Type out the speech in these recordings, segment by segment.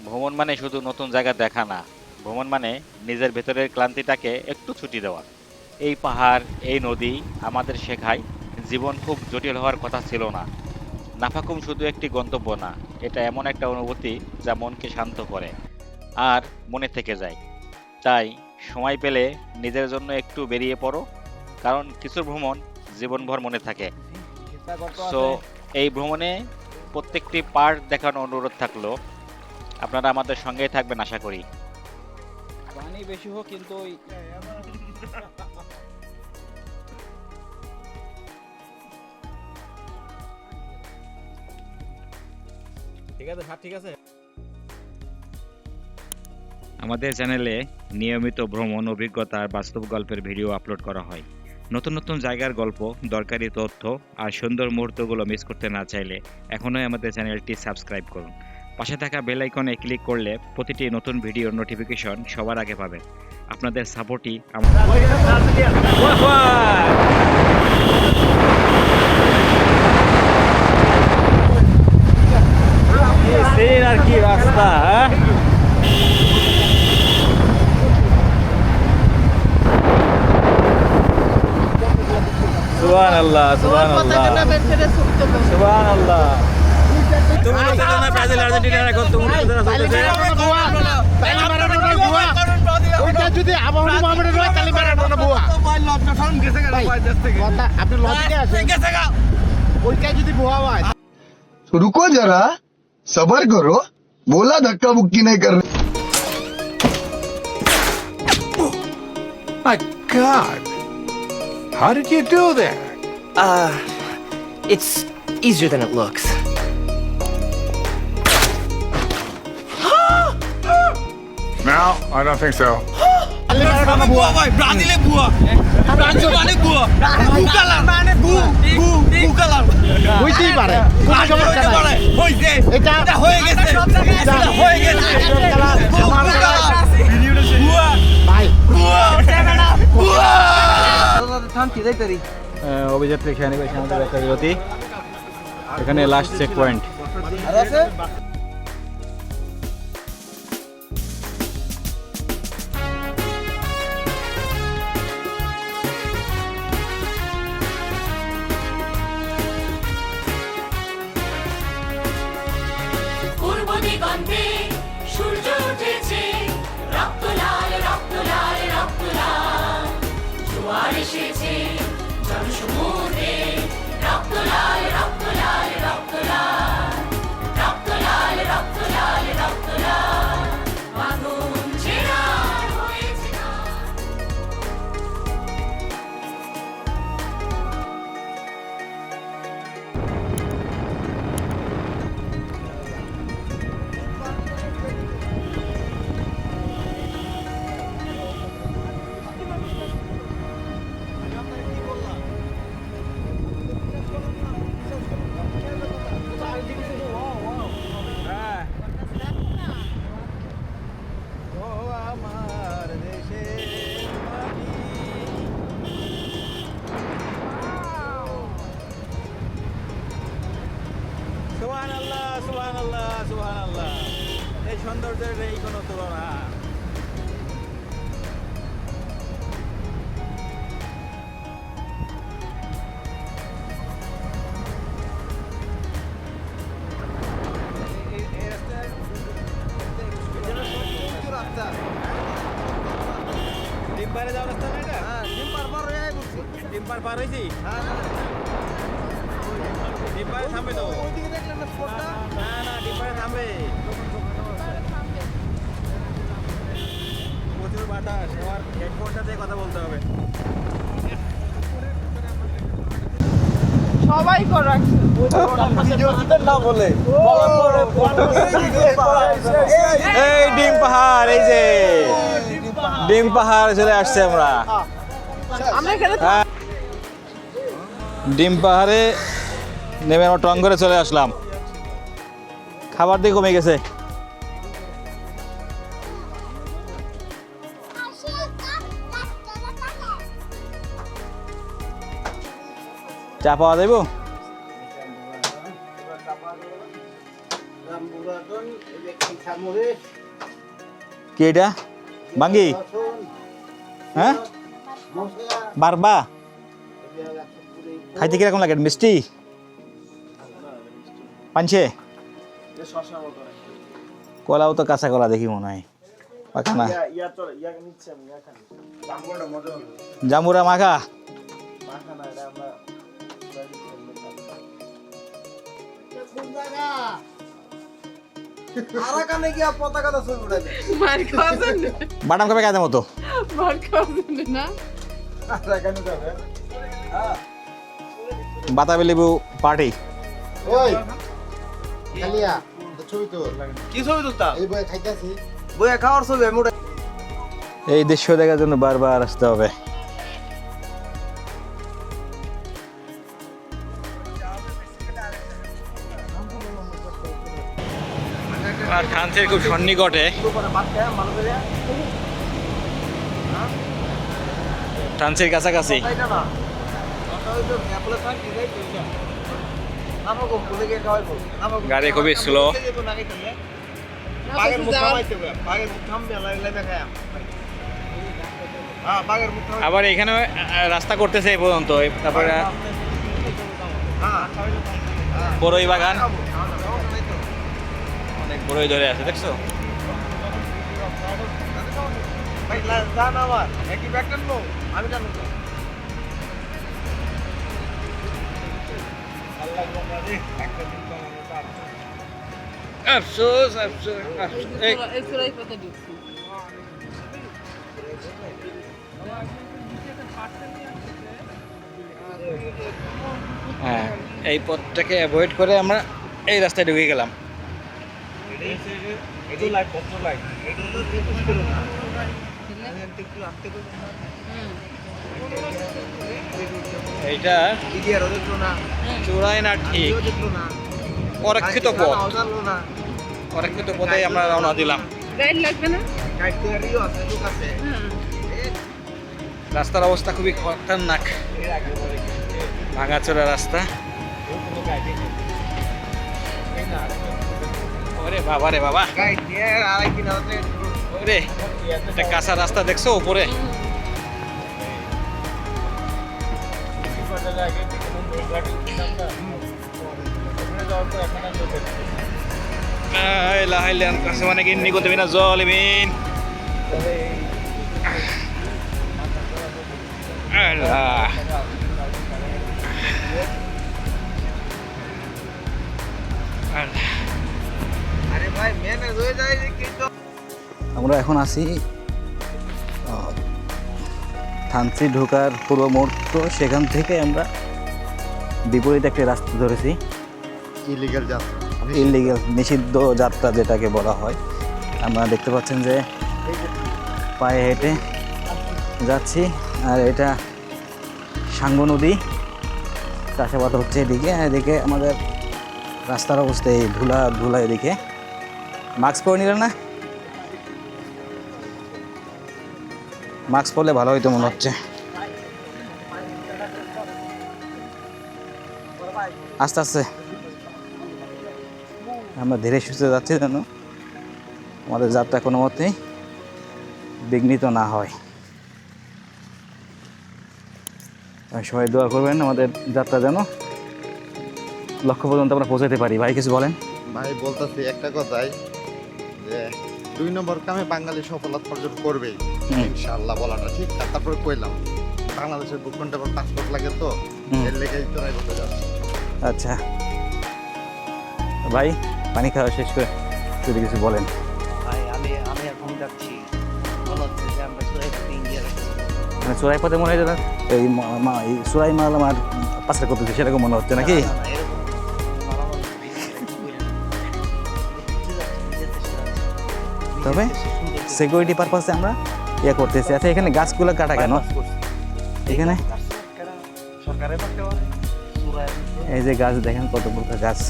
ভ্রমণ মানে শুধু নতুন জায়গা দেখা না, ভ্রমণ মানে নিজের ভেতরের ক্লান্তিটাকে একটু ছুটি দেওয়া। এই পাহাড়, এই নদী আমাদের শেখায় জীবন খুব জটিল হওয়ার কথা ছিল না। নাফাকুম শুধু একটি গন্তব্য না, এটা এমন একটা অনুভূতি যা মনকে শান্ত করে আর মনে থেকে যায়। তাই সময় পেলে নিজের জন্য একটু বেরিয়ে পড়ো, কারণ কিছু ভ্রমণ জীবনভর মনে থাকে। সো এই ভ্রমণে প্রত্যেকটি পার্ট দেখানোর অনুরোধ থাকলো। আপনারা আমাদের সঙ্গেই থাকবেন আশা করি। পানি বেশি হোক কিন্তু ঠিক আছে, ঠিক আছে। আমাদের চ্যানেলে নিয়মিত ভ্রমণ অভিজ্ঞতা আর বাস্তব গল্পের ভিডিও আপলোড করা হয়। নতুন নতুন জায়গার গল্প, দরকারি তথ্য আর সুন্দর মুহূর্তগুলো মিস করতে না চাইলে এখনই আমাদের চ্যানেলটি সাবস্ক্রাইব করুন। পাশে থাকা বেল আইকনে ক্লিক করলে প্রতিটি নতুন ভিডিওর নোটিফিকেশন সবার আগে পাবেন। আপনাদের সাপোর্টই আর কি রাস্তা, সুবহানাল্লাহ, সুবহানাল্লাহ, সুবহানাল্লাহ। তুমি বুঝতে না ব্রাজিল আর্জেন্টিনা এখন তুমি বুঝতে না চলতেছে। ওইটা যদি আবহাওয়া মোহামেডের হয় তাহলে ম্যারাডোনা বুয়া কথা আপনি লজিকে আছেন ওইটা যদি বুয়া হয় तो रुको जरा सबर करो बोला धक्का बुक्की नहीं कर My God! How did you do that? It's easier than it looks. No, I don't think so. বুয়া ভাই ব্রাজিলে বুয়া ব্রাজিল মানে বুয়া বুকালা মানে বুকালা হইতেই পারে কোনো সমস্যা নাই হইছে এটা হয়ে গেছে এটা হয়ে গেছে আমার ভিডিওটা বুয়া ভাই বুয়া বুয়া শান্তি যাইতারি অভিযাত্রী খেয়ানি ভাই আমাদের একটা বিরতি। এখানে লাস্ট চেক পয়েন্ট আছে। পূর্ব দিগন্তে সূর্য উঠেছে, রক্ত লাল রক্ত লাল রক্ত লাল, জোয়ার এসেছে জনসমুদ্রে, রক্ত লাল রক্ত লাল রক্ত লাল, রক্ত লাল রক্ত লাল রক্ত লাল, আগুন ছেড়া হয়েছে না। আমার দেশের মাটি। সুবহানাল্লাহ, সুবহানাল্লাহ, সুবহানাল্লাহ। এই সৌন্দর্যের এই কোনো তুলনা। ডিম্পারে যাওয়ার রাস্তা না এটা? ডিম্পার পার হয়ে গেছি। ডিম্পার পার হয়েছি? ডিম্পারে থামবে তো? ওইদিকে দেখলেন না স্পটটা? না না, ডিম্পারে থামবে। প্রচুর বাতাস, আমার হেডফোনটা দিয়ে কথা বলতে হবে। সবাই করাক এই ডিম পাহাড়, এই যে ডিম পাহাড় চলে আসছে আমরা। হ্যাঁ, ডিম পাহাড়ে নেমে আমরা টং করে চলে আসলাম। খাবার দিয়ে কমে গেছে। চা পাওয়া যাইব? কি এটা বাঙ্গি হ্যাঁ বারবা খাইতে কিরকম লাগে মিষ্টি পাঞ্চে কলাও তো কাঁচা কলা দেখি মনে হয় পাকা না জামুরা মাখা বাদাম খাবে কাজের মতো বাতাবি লেবু পার্টি কি ছবি তুলতা বইয়া খাওয়ার ছবি আমি ওটা এই দৃশ্য দেখার জন্য বারবার আসতে হবে আর থানচির খুব সন্নিকটে থানচির কাছাকাছি গাড়ি খুবই স্লো আবার এখানে রাস্তা করতেছে এই পর্যন্ত তারপরে বড়ই বাগান অনেক বড়ই ধরে আছে দেখছো আমি জানো আফসোস আফসোস এই হ্যাঁ এই পথটাকে অ্যাভয়েড করে আমরা এই রাস্তায় ঢুকে গেলাম এইটা চূড়ায় না ঠিক অরক্ষিত পথ অরক্ষিত পথে আমরা রওনা দিলাম রাস্তার অবস্থা খুবই খতরনাক ভাঙাচোরা রাস্তা ওরে বাবা রে বাবা ওরে একটা কাঁচা রাস্তা দেখছো উপরে kasi mana gini ko tabi na zolimin Allah আমরা এখন আছি থানচি ঢোকার পূর্ব মুহূর্ত সেখান থেকে আমরা বিপরীত একটা রাস্তা ধরেছি ইলিগাল নিষিদ্ধ যাত্রা যেটাকে বলা হয় আমরা দেখতে পাচ্ছেন যে পায়ে হেঁটে যাচ্ছি আর এটা সাঙ্গু নদী চাষাবাদ হচ্ছে এদিকে আমাদের রাস্তার অবস্থা এই ধুলা এদিকে মাস্ক পরে নিলেন না মাস্ক পরলে ভালো হইতো মনে হচ্ছে আস্তে আস্তে আমরা ধীরে সুস্থে যাচ্ছি যেন আমাদের যাত্রা কোনো মতেই বিঘ্নিত না হয় সবাই দোয়া করবেন আমাদের যাত্রা যেন লক্ষ্য পর্যন্ত আমরা পৌঁছাতে পারি ভাই কিছু বলেন ভাই বলতেছি একটা কথাই যে 2 নম্বর কামে বাঙালি সফলতা অর্জন করবেই ইনশাআল্লাহ বলাটা ঠিক তারপরে কইলাম বাংলাদেশের ভূখণ্ডে পাসপোর্ট লাগে তো এর লেগেই তো রাই বলতে যাচ্ছি আচ্ছা ভাই পানি খাওয়া শেষ করে যদি কিছু বলেন ভাই আমি এখন যাচ্ছি মনে হচ্ছে যে আমরা মানে চোরাই পথে মনে হয় যে এই চোরাই মাল আমার পাশে করতেছে সেরকম মনে হচ্ছে নাকি তবে সিকিউরিটি পারপাসে আমরা ইয়ে করতেছি আচ্ছা এখানে গাছগুলো কাটা কেন এখানে এই যে গাছ দেখেন কত প্রকার গাছ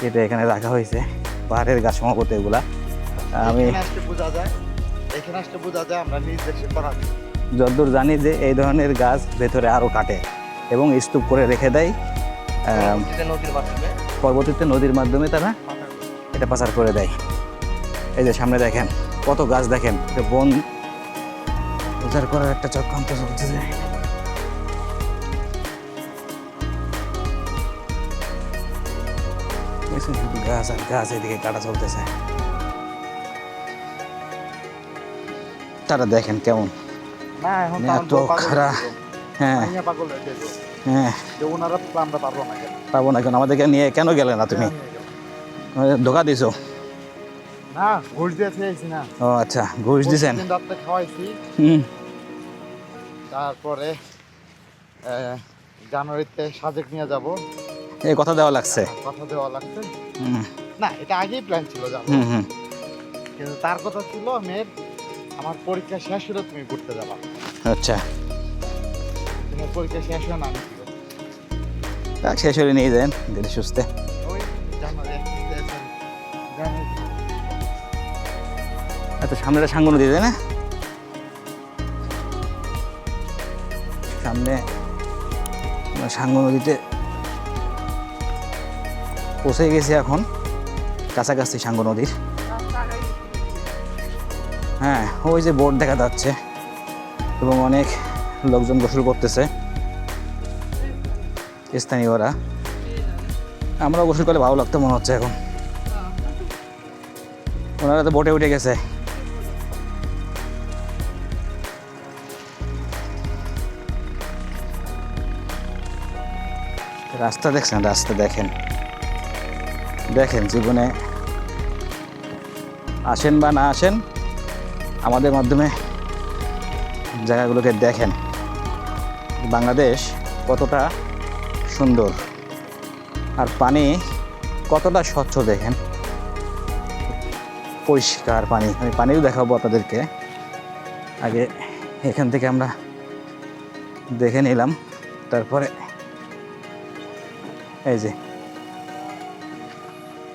এটা এখানে রাখা হয়েছে পাহাড়ের গাছ সম্ভবত এগুলা আমি এখানে আসতে বোঝা যায় আমরা নিজ দেশে করা যতদূর জানি যে এই ধরনের গাছ ভেতরে আরও কাটে এবং স্তূপ করে রেখে দেয় পরবর্তীতে নদীর মাধ্যমে তারা এটা পাচার করে দেয় এই যে সামনে দেখেন কত গাছ, দেখেন এটা বন উদ্ধার করার একটা চক্রান্ত চলতেছে। শুধু গাছ আর গাছ, এদিকে কাটা চলতেছে। তারা দেখেন কেমন না এখন এত খারাপ। হ্যাঁ পাগল হয়ে যাইব হ্যাঁ, যে ওনারা তো আমরা পারবো না কেন পাবো না কেন? আমাদেরকে নিয়ে কেন গেলে না তুমি? ধোকা দিছো? না ঘুষ দিয়ে খেয়েছি না, ও আচ্ছা, ঘুষ দিছেন। প্রতিদিন রাত্রে খাওয়াইছি। হুম, তারপরে জানুয়ারিতে সাজেক নিয়ে যাব, এই কথা দেওয়া লাগছে। কথা দেওয়া লাগছে। হুম না এটা আগেই প্ল্যান ছিল যাবো, হুম হুম, কিন্তু তার কথা ছিল মেয়ের আমার পরীক্ষা শেষ হলে তুমি ঘুরতে যাবা। আচ্ছা, তোমার পরীক্ষা শেষ হয় না আমি কি করব? শেষ হলে নিয়ে যান ধীরে সুস্থে। ওই জানুয়ারি এত সামনেটা সাঙ্গ নদী, তাই না? সামনে আমরা সাঙ্গ নদীতে পৌঁছে গেছি এখন, কাছাকাছি সাঙ্গ নদীর। হ্যাঁ, ওই যে বোট দেখা যাচ্ছে এবং অনেক লোকজন গোসল করতেছে, স্থানীয়রা। আমরাও গোসল করলে ভালো লাগতো মনে হচ্ছে এখন। ওনারা তো বোটে উঠে গেছে। রাস্তা দেখছেন? রাস্তা দেখেন, দেখেন জীবনে আসেন বা না আসেন, আমাদের মাধ্যমে জায়গাগুলোকে দেখেন বাংলাদেশ কতটা সুন্দর আর পানি কতটা স্বচ্ছ। দেখেন পরিষ্কার পানি। আমি পানিও দেখাবো আপনাদেরকে, আগে এখান থেকে আমরা দেখে নিলাম, তারপরে এই যে